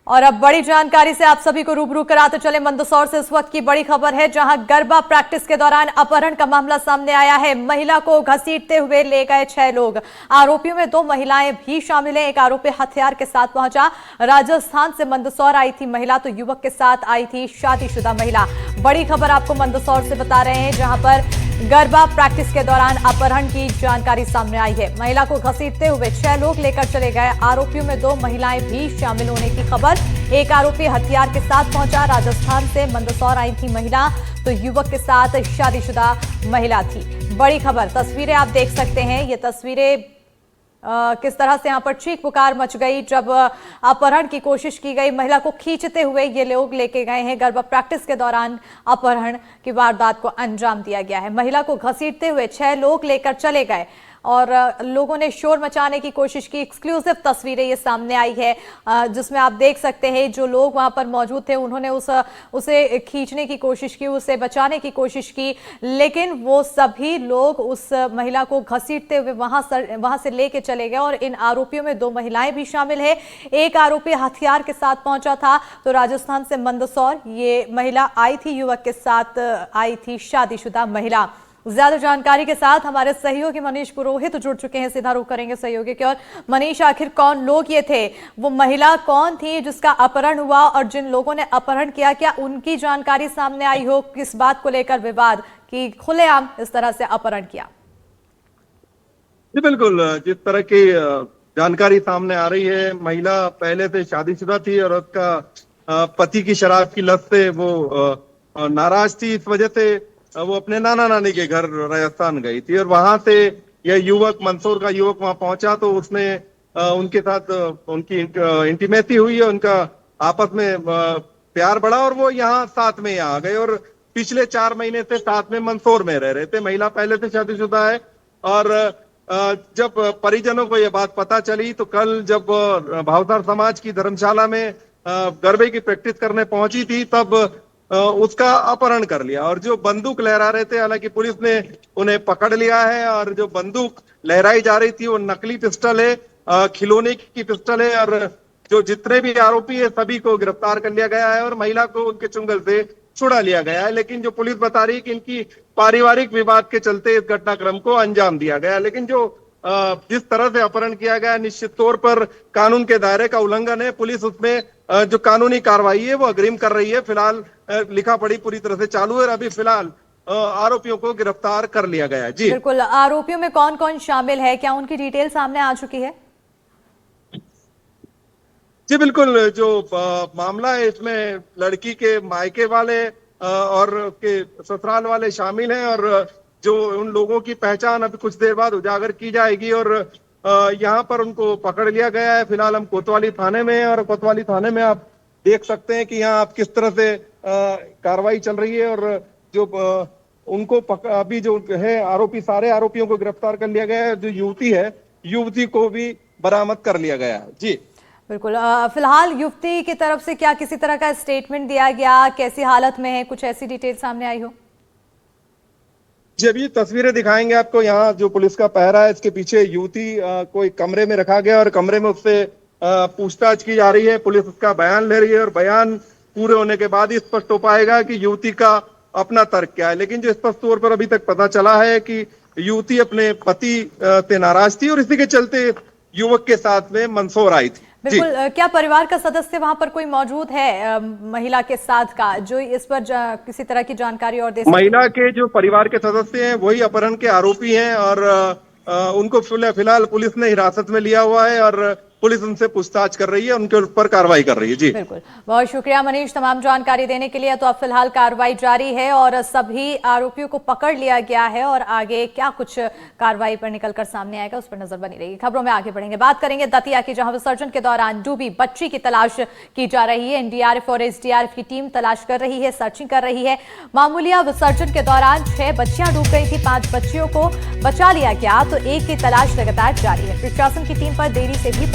और अब बड़ी जानकारी से आप सभी को रूबरू कराते चले मंदसौर से इस वक्त की बड़ी खबर है, जहां गरबा प्रैक्टिस के दौरान अपहरण का मामला सामने आया है। महिला को घसीटते हुए ले गए 6 लोग। आरोपियों में 2 महिलाएं भी शामिल हैं। एक आरोपी हथियार के साथ पहुंचा। राजस्थान से मंदसौर आई थी महिला, तो युवक के साथ आई थी शादीशुदा महिला। बड़ी खबर आपको मंदसौर से बता रहे हैं, जहां पर गरबा प्रैक्टिस के दौरान अपहरण की जानकारी सामने आई है। महिला को घसीटते हुए 6 लोग लेकर चले गए। आरोपियों में 2 महिलाएं भी शामिल होने की खबर। एक आरोपी हथियार के साथ पहुंचा। राजस्थान से मंदसौर आई थी महिला, तो युवक के साथ शादीशुदा महिला थी। बड़ी खबर, तस्वीरें आप देख सकते हैं। ये तस्वीरें किस तरह से यहाँ पर चीख पुकार मच गई जब अपहरण की कोशिश की गई। महिला को खींचते हुए ये लोग लेके गए हैं। गरबा प्रैक्टिस के दौरान अपहरण की वारदात को अंजाम दिया गया है। महिला को घसीटते हुए 6 लोग लेकर चले गए और लोगों ने शोर मचाने की कोशिश की। एक्सक्लूसिव तस्वीरें ये सामने आई है, जिसमें आप देख सकते हैं जो लोग वहां पर मौजूद थे उन्होंने उसे खींचने की कोशिश की, उसे बचाने की कोशिश की, लेकिन वो सभी लोग उस महिला को घसीटते हुए वहां से लेके चले गए। और इन आरोपियों में 2 महिलाएं भी शामिल है। एक आरोपी हथियार के साथ पहुंचा था, तो राजस्थान से मंदसौर ये महिला आई थी, युवक के साथ आई थी शादीशुदा महिला। ज्यादा जानकारी के साथ हमारे सहयोगी मनीष पुरोहित जुड़ चुके हैं। सीधा रुख करेंगे सहयोगी की ओर। मनीष, आखिर कौन लोग ये थे? वो महिला कौन थी जिसका अपहरण हुआ, और जिन लोगों ने अपहरण किया क्या उनकी जानकारी सामने आई हो? किस बात को लेकर विवाद कि खुलेआम इस तरह से अपहरण किया? जी बिल्कुल, जिस तरह की जानकारी सामने आ रही है, महिला पहले से शादीशुदा थी और उसका पति की शराब की लत से वो नाराज थी। इस वजह से वो अपने नाना नानी के घर राजस्थान गई थी और वहां से यह युवक, मंदसौर का युवक वहां पहुंचा तो उसने उनके साथ उनकी इंटीमेसी हुई है, उनका आपस में प्यार बढ़ा और वो यहाँ साथ में यहाँ आ गए और पिछले 4 महीने से साथ में मंदसौर में रह रहे थे। महिला पहले से शादीशुदा है और जब परिजनों को यह बात पता चली तो कल जब भावसार समाज की धर्मशाला में गरबे की प्रैक्टिस करने पहुंची थी तब उसका अपहरण कर लिया। और जो बंदूक लहरा रहे थे, हालांकि पुलिस ने उन्हें पकड़ लिया है और जो बंदूक लहराई जा रही थी वो नकली पिस्टल है, खिलौने की पिस्टल है। और जो जितने भी आरोपी है सभी को गिरफ्तार कर लिया गया है और महिला को उनके चुंगल से छुड़ा लिया गया है। लेकिन जो पुलिस बता रही है कि इनकी पारिवारिक विवाद के चलते इस घटनाक्रम को अंजाम दिया गया। लेकिन जो जिस तरह से अपहरण किया गया निश्चित तौर पर कानून के दायरे का उल्लंघन है। पुलिस उसमें जो कानूनी कार्रवाई है वो अग्रिम कर रही है। फिलहाल लिखा पढ़ी पूरी तरह से चालू है और अभी फिलहाल आरोपियों को गिरफ्तार कर लिया गया है। जी बिल्कुल, आरोपियों में कौन कौन शामिल है, क्या उनकी डिटेल सामने आ चुकी है? जी बिल्कुल, जो मामला है इसमें लड़की के मायके वाले और के ससुराल वाले शामिल हैं और जो उन लोगों की पहचान अभी कुछ देर बाद उजागर की जाएगी और यहाँ पर उनको पकड़ लिया गया है। फिलहाल हम कोतवाली थाने में हैं और कोतवाली थाने में आप देख सकते हैं कि यहाँ आप किस तरह से कार्रवाई चल रही है और जो उनको अभी जो है आरोपी, सारे आरोपियों को गिरफ्तार कर लिया गया है। जो युवती है, युवती को भी बरामद कर लिया गया है। जी बिल्कुल, फिलहाल युवती की तरफ से क्या किसी तरह का स्टेटमेंट दिया गया, कैसी हालत में है, कुछ ऐसी डिटेल सामने आई हो? जी अभी तस्वीरें दिखाएंगे आपको। यहाँ जो पुलिस का पहरा है, इसके पीछे युवती को एक कमरे में रखा गया और कमरे में उससे पूछताछ की जा रही है। पुलिस उसका बयान ले रही है और बयान पूरे होने के बाद ही स्पष्ट हो पाएगा कि युवती का अपना तर्क क्या है। लेकिन जो स्पष्ट तौर पर अभी तक पता चला है कि युवती अपने पति से नाराज थी और इसी के चलते युवक के साथ में मंदसौर आई थी। बिल्कुल, क्या परिवार का सदस्य वहां पर कोई मौजूद है महिला के साथ का, जो इस पर किसी तरह की जानकारी और दे सके? महिला के जो परिवार के सदस्य हैं वही अपहरण के आरोपी हैं और उनको फिलहाल पुलिस ने हिरासत में लिया हुआ है और पुलिस उनसे पूछताछ कर रही है, उनके ऊपर कार्रवाई कर रही है। जी बिल्कुल, बहुत शुक्रिया मनीष तमाम जानकारी देने के लिए। तो अब फिलहाल कार्रवाई जारी है और सभी आरोपियों को पकड़ लिया गया है और आगे क्या कुछ कार्रवाई पर निकलकर सामने आएगा उस पर नजर बनी रहेगी। खबरों में आगे बढ़ेंगे, बात करेंगे दतिया की, जहां विसर्जन के दौरान डूबी बच्ची की तलाश की जा रही है। एनडीआरएफ और एसडीआरएफ की टीम तलाश कर रही है, सर्चिंग कर रही है। मामूलिया विसर्जन के दौरान 6 बच्चियां डूब गई थी, 5 बच्चियों को बचा लिया गया, तो एक की तलाश लगातार जारी है। प्रशासन की टीम पर देरी से भी